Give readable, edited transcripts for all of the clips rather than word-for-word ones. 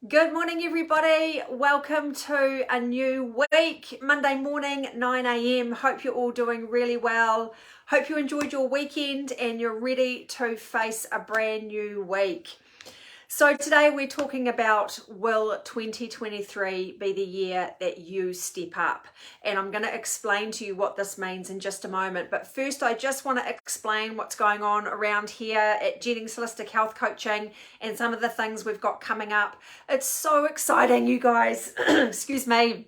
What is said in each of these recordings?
Good morning, everybody. Welcome to a new week, Monday morning, 9 a.m. Hope you're all doing really well. Hope you enjoyed your weekend and you're ready to face a brand new week. So today we're talking about, will 2023 be the year that you step up? And I'm going to explain to you what this means in just a moment. But first, I just want to explain what's going on around here at Jennings Holistic Health Coaching and some of the things we've got coming up. It's so exciting, you guys. Excuse me.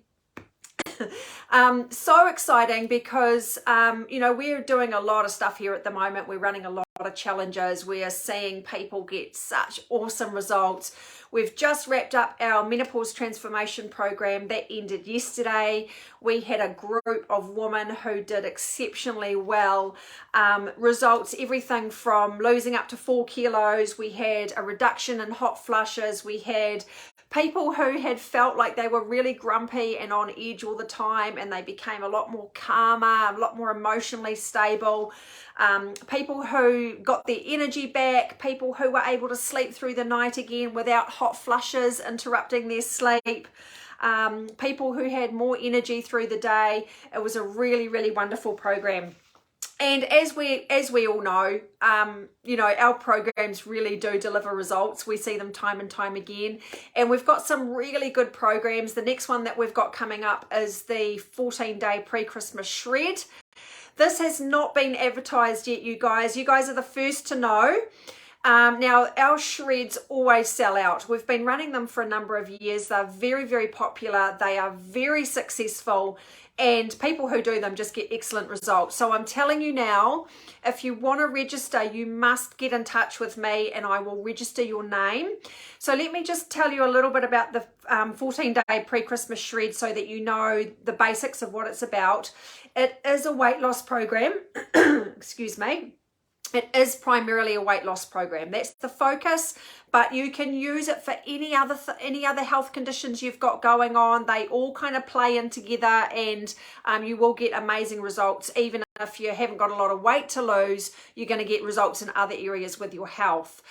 So exciting because, we're doing a lot of stuff here at the moment. We're running a lot of challenges. We are seeing people get such awesome results. We've just wrapped up our menopause transformation program that ended yesterday. We had a group of women who did exceptionally well. Results, everything from losing up to 4 kilos. We had a reduction in hot flushes. We had people who had felt like they were really grumpy and on edge all the time, and they became a lot more calmer, a lot more emotionally stable. People who got their energy back, people who were able to sleep through the night again without hot flushes interrupting their sleep. People who had more energy through the day. It was a really, really wonderful program. And as we all know, our programs really do deliver results. We see them time and time again. And we've got some really good programs. The next one that we've got coming up is the 14-day pre-Christmas shred. This has not been advertised yet, you guys. You guys are the first to know. Now, our shreds always sell out. We've been running them for a number of years. They're very, very popular. They are very successful. And people who do them just get excellent results. So I'm telling you now, if you want to register, you must get in touch with me and I will register your name. So let me just tell you a little bit about the 14-day pre-Christmas shred so that you know the basics of what it's about. It is a weight loss program. Excuse me. It is primarily a weight loss program. That's the focus, but you can use it for any other health conditions you've got going on. They all kind of play in together, and you will get amazing results. Even if you haven't got a lot of weight to lose, you're going to get results in other areas with your health.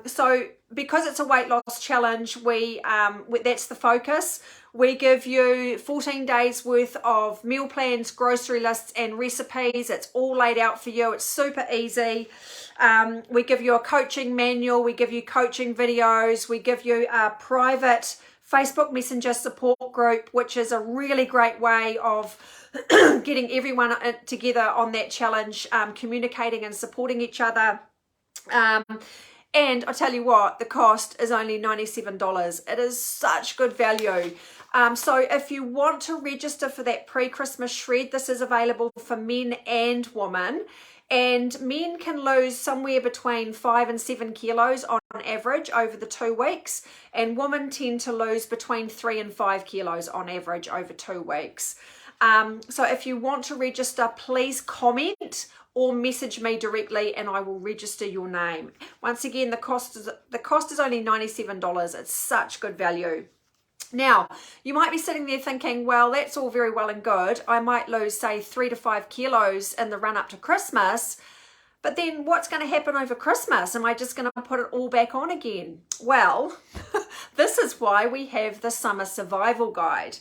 So because it's a weight loss challenge, that's the focus. We give you 14 days worth of meal plans, grocery lists, and recipes. It's all laid out for you. It's super easy. We give you a coaching manual. We give you coaching videos. We give you a private Facebook Messenger support group, which is a really great way of getting everyone together on that challenge, communicating and supporting each other. And I tell you what, the cost is only $97. It is such good value. So if you want to register for that pre-Christmas shred, this is available for men and women. And men can lose somewhere between 5 and 7 kilos on average over the 2 weeks. And women tend to lose between 3 and 5 kilos on average over 2 weeks. So if you want to register, please comment or message me directly and I will register your name. Once again, the cost is only $97. It's such good value. Now, you might be sitting there thinking, well, that's all very well and good. I might lose, say, 3 to 5 kilos in the run up to Christmas. But then what's going to happen over Christmas? Am I just going to put it all back on again? Well, this is why we have the Summer Survival Guide.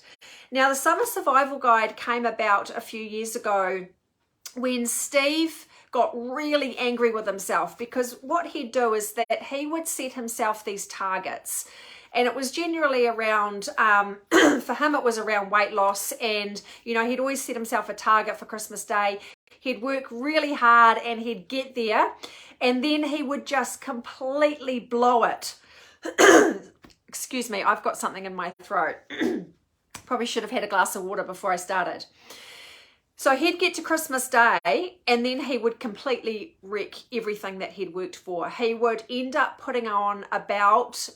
Now, the Summer Survival Guide came about a few years ago when Steve got really angry with himself, because what he'd do is that he would set himself these targets. And it was generally around, for him, it was around weight loss. And, he'd always set himself a target for Christmas Day. He'd work really hard and he'd get there. And then he would just completely blow it. Excuse me, I've got something in my throat. Probably should have had a glass of water before I started. So he'd get to Christmas Day and then he would completely wreck everything that he'd worked for. He would end up putting on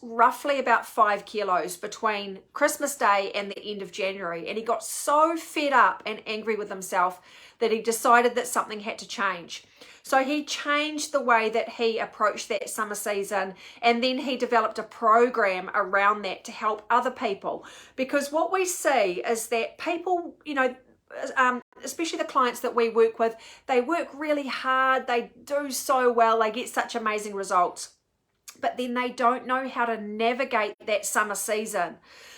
roughly about 5 kilos between Christmas Day and the end of January. And he got so fed up and angry with himself that he decided that something had to change. So he changed the way that he approached that summer season, and then he developed a program around that to help other people. Because what we see is that people, especially the clients that we work with, they work really hard, they do so well, they get such amazing results. but then they don't know how to navigate that summer season.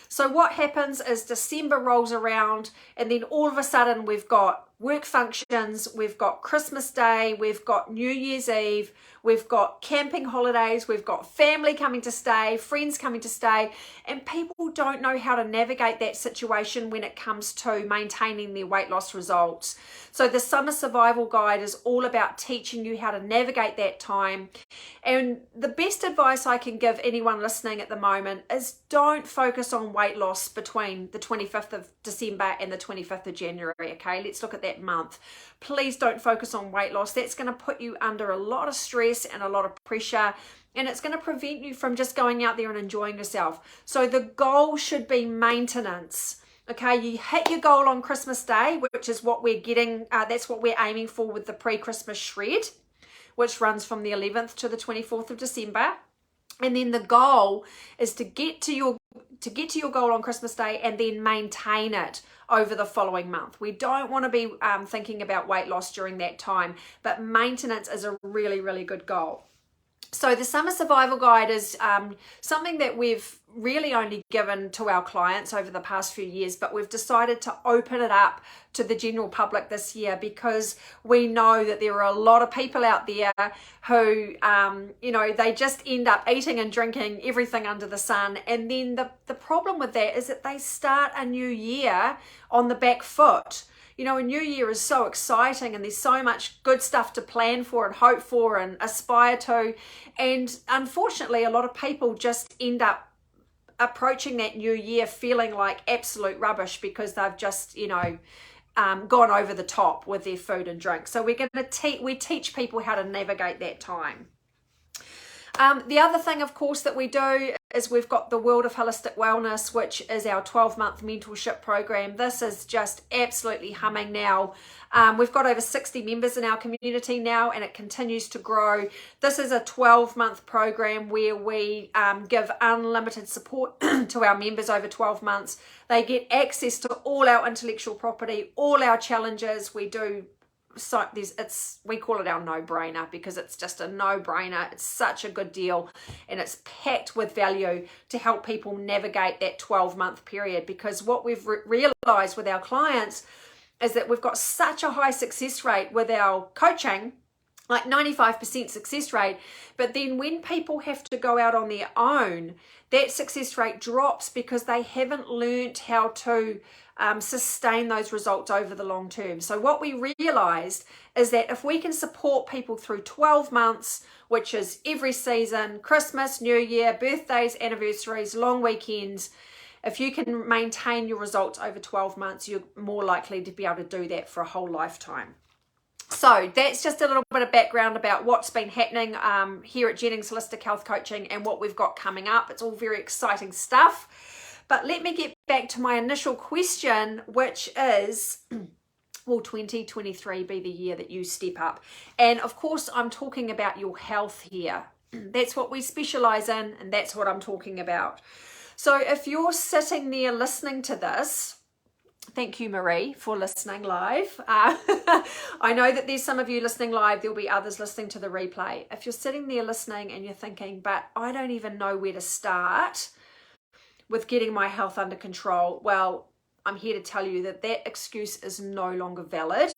So what happens is December rolls around, and then all of a sudden we've got work functions, we've got Christmas Day, we've got New Year's Eve, we've got camping holidays, we've got family coming to stay, friends coming to stay, and people don't know how to navigate that situation when it comes to maintaining their weight loss results. So the Summer Survival Guide is all about teaching you how to navigate that time. And the best advice I can give anyone listening at the moment is don't focus on weight loss between the 25th of December and the 25th of January, okay? Let's look at that month. Please don't focus on weight loss. That's going to put you under a lot of stress and a lot of pressure, and it's going to prevent you from just going out there and enjoying yourself. So the goal should be maintenance. Okay, you hit your goal on Christmas Day, which is what we're getting, that's what we're aiming for with the pre-Christmas shred, which runs from the 11th to the 24th of December. And then the goal is to get to your goal on Christmas Day and then maintain it over the following month. We don't want to be thinking about weight loss during that time, but maintenance is a really, really good goal. So the Summer Survival Guide is something that we've really only given to our clients over the past few years, but we've decided to open it up to the general public this year because we know that there are a lot of people out there who, they just end up eating and drinking everything under the sun. And then the problem with that is that they start a new year on the back foot. You know, a new year is so exciting and there's so much good stuff to plan for and hope for and aspire to. And unfortunately, a lot of people just end up approaching that new year feeling like absolute rubbish because they've just, gone over the top with their food and drink. So we're going to we teach people how to navigate that time. The other thing, of course, that we do is we've got the World of Holistic Wellness, which is our 12-month mentorship program. This is just absolutely humming now. We've got over 60 members in our community now, and it continues to grow. This is a 12-month program where we give unlimited support to our members over 12 months. They get access to all our intellectual property, all our challenges. We do. So we call it our no-brainer because it's just a no-brainer. It's such a good deal and it's packed with value to help people navigate that 12-month period, because what we've realized with our clients is that we've got such a high success rate with our coaching, like 95% success rate, but then when people have to go out on their own, that success rate drops because they haven't learned how to sustain those results over the long term. So what we realized is that if we can support people through 12 months, which is every season, Christmas, New Year, birthdays, anniversaries, long weekends, if you can maintain your results over 12 months, you're more likely to be able to do that for a whole lifetime. So that's just a little bit of background about what's been happening here at Jennings Holistic Health Coaching and what we've got coming up. It's all very exciting stuff. But let me get back to my initial question, which is, will 2023 be the year that you step up? And of course, I'm talking about your health here. That's what we specialize in, and that's what I'm talking about. So if you're sitting there listening to this, thank you, Marie, for listening live. I know that there's some of you listening live. There'll be others listening to the replay. If you're sitting there listening and you're thinking, but I don't even know where to start with getting my health under control, well, I'm here to tell you that that excuse is no longer valid,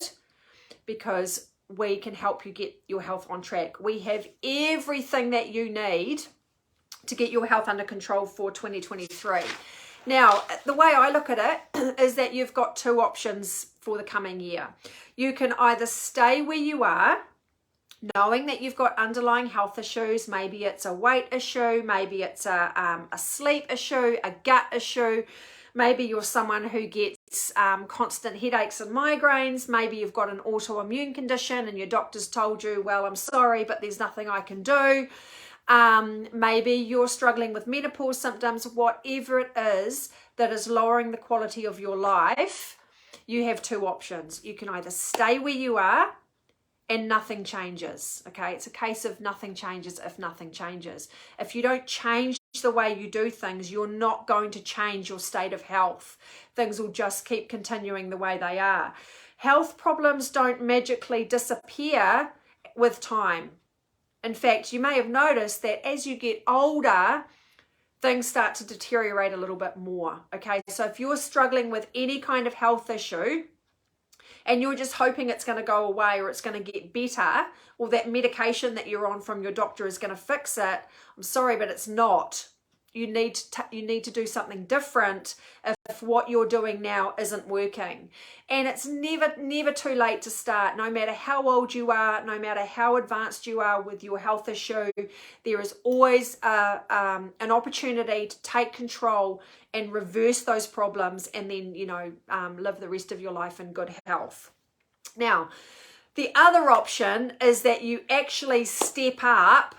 because we can help you get your health on track. We have everything that you need to get your health under control for 2023. Now, the way I look at it is that you've got two options for the coming year. You can either stay where you are, knowing that you've got underlying health issues. Maybe it's a weight issue, maybe it's a sleep issue, a gut issue. Maybe you're someone who gets constant headaches and migraines. Maybe you've got an autoimmune condition and your doctor's told you, well, I'm sorry, but there's nothing I can do. Maybe you're struggling with menopause symptoms. Whatever it is that is lowering the quality of your life, you have two options. You can either stay where you are and nothing changes. Okay, it's a case of nothing changes if nothing changes. If you don't change the way you do things, you're not going to change your state of health. Things will just keep continuing the way they are. Health problems don't magically disappear with time. In fact, you may have noticed that as you get older, things start to deteriorate a little bit more, okay? So if you're struggling with any kind of health issue and you're just hoping it's going to go away or it's going to get better, or that medication that you're on from your doctor is going to fix it, I'm sorry, but it's not. You need to do something different if what you're doing now isn't working. And it's never too late to start. No matter how old you are, no matter how advanced you are with your health issue, there is always an opportunity to take control and reverse those problems, and then live the rest of your life in good health. Now, the other option is that you actually step up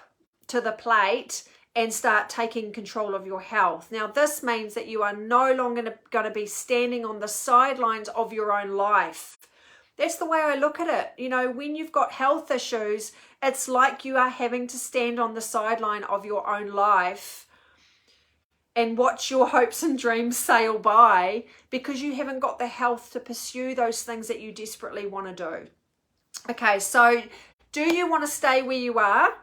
to the plate and start taking control of your health. Now, this means that you are no longer going to be standing on the sidelines of your own life. That's the way I look at it. When you've got health issues, it's like you are having to stand on the sideline of your own life and watch your hopes and dreams sail by because you haven't got the health to pursue those things that you desperately want to do. Okay, so do you want to stay where you are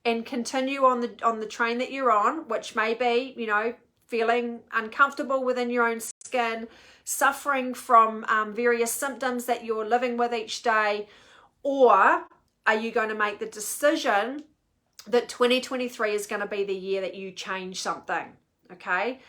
and continue on the train that you're on, which may be, feeling uncomfortable within your own skin, suffering from various symptoms that you're living with each day? Or are you going to make the decision that 2023 is going to be the year that you change something? Okay.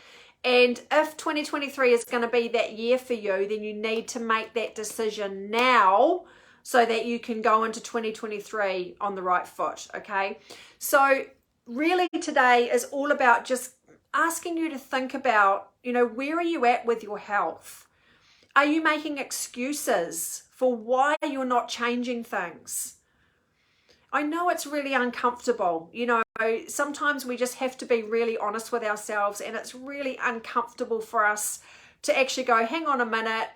And if 2023 is going to be that year for you, then you need to make that decision now so that you can go into 2023 on the right foot, okay? So really today is all about just asking you to think about, where are you at with your health? Are you making excuses for why you're not changing things? I know it's really uncomfortable. Sometimes we just have to be really honest with ourselves, and it's really uncomfortable for us to actually go, hang on a minute,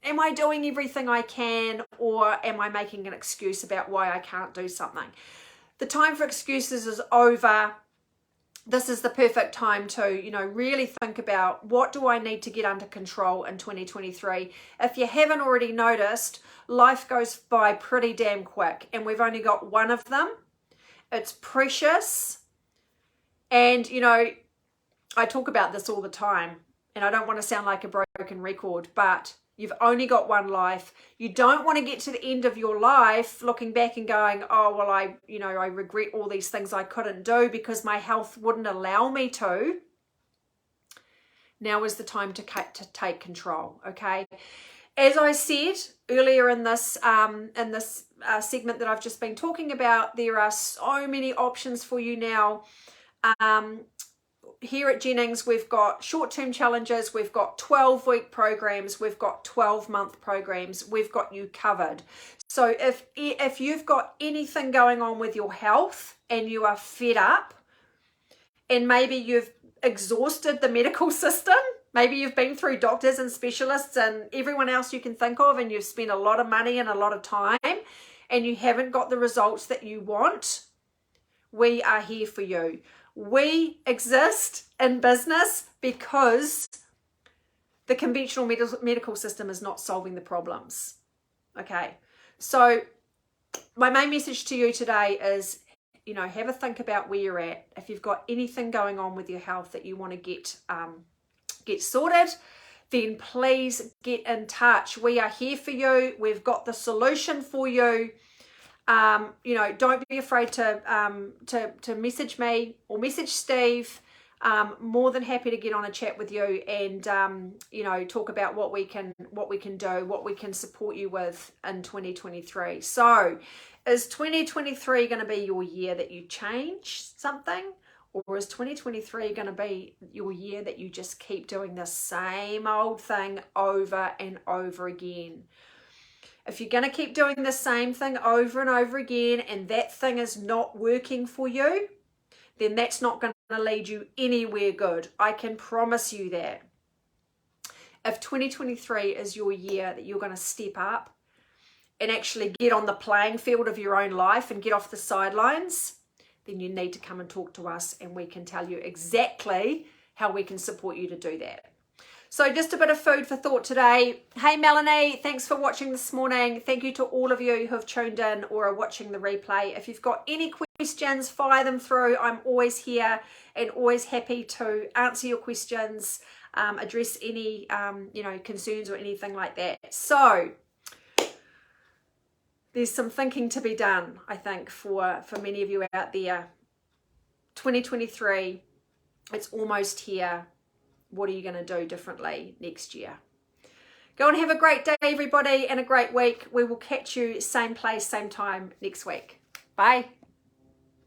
am I doing everything I can, or am I making an excuse about why I can't do something? The time for excuses is over. This is the perfect time to, really think about, what do I need to get under control in 2023? If you haven't already noticed, life goes by pretty damn quick, and we've only got one of them. It's precious. And, I talk about this all the time, and I don't want to sound like a broken record, but you've only got one life. You don't want to get to the end of your life looking back and going, oh, well, I regret all these things I couldn't do because my health wouldn't allow me to. Now is the time to take control, okay? As I said earlier in this segment that I've just been talking about, there are so many options for you now. Here at Jennings, we've got short-term challenges, we've got 12-week programs, we've got 12-month programs, we've got you covered. So if you've got anything going on with your health and you are fed up, and maybe you've exhausted the medical system, maybe you've been through doctors and specialists and everyone else you can think of, and you've spent a lot of money and a lot of time, and you haven't got the results that you want, we are here for you. We exist in business because the conventional medical system is not solving the problems. Okay, so my main message to you today is, have a think about where you're at. If you've got anything going on with your health that you want to get sorted, then please get in touch. We are here for you. We've got the solution for you. Don't be afraid to message me or message Steve. More than happy to get on a chat with you and talk about what we can do, what we can support you with in 2023. So is 2023 going to be your year that you change something, or is 2023 going to be your year that you just keep doing the same old thing over and over again? If you're going to keep doing the same thing over and over again and that thing is not working for you, then that's not going to lead you anywhere good. I can promise you that. If 2023 is your year that you're going to step up and actually get on the playing field of your own life and get off the sidelines, then you need to come and talk to us, and we can tell you exactly how we can support you to do that. So just a bit of food for thought today. Hey Melanie, thanks for watching this morning. Thank you to all of you who have tuned in or are watching the replay. If you've got any questions, fire them through. I'm always here and always happy to answer your questions, address any concerns or anything like that. So there's some thinking to be done, I think, for many of you out there. 2023, it's almost here. What are you going to do differently next year? Go and have a great day, everybody, and a great week. We will catch you same place, same time next week. Bye.